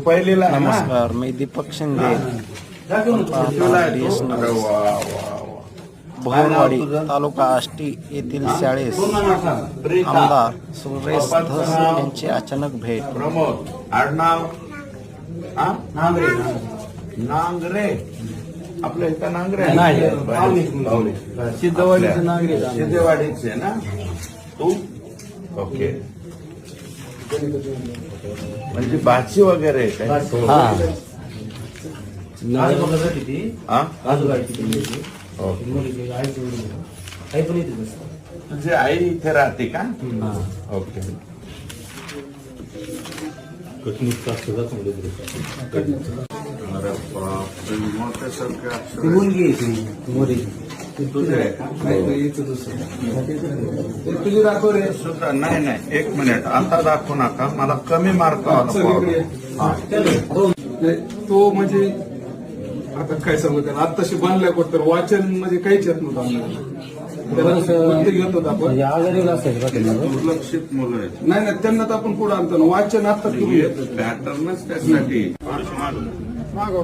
पहिलीला आहे ना? नमस्कार, मी दीपक शिंदे. भोरवाडी तालुका आष्टी येथील शाळेस आमदार सुरेश धस यांची अचानक भेट. प्रमोद आडनाव नांगरे. आपल्या इथं नांगरे सिद्धेवाडीचे ना तू? ओके. म्हणजे भाची वगैरे काय? तुझी आई इथे राहते का? ओके. अरे बापरे, मोठ्यासारखे अक्षर. तुझी दाखव रे. सुद्धा नाही नाही, एक मिनिट, आता दाखवू नका, मला कमी मार्क तो म्हणजे आता काय सांगू त्याला, आत्ताशी बांधल्या तर वाचन म्हणजे काहीच येत नव्हतं आम्हाला. त्याला घेत होतो आपण. दुर्लक्षित मुलं आहेत. नाही नाही, त्यांना तर आपण पुढे आणतो ना, वाचन आता पॅटर्नच त्यासाठी. मागव.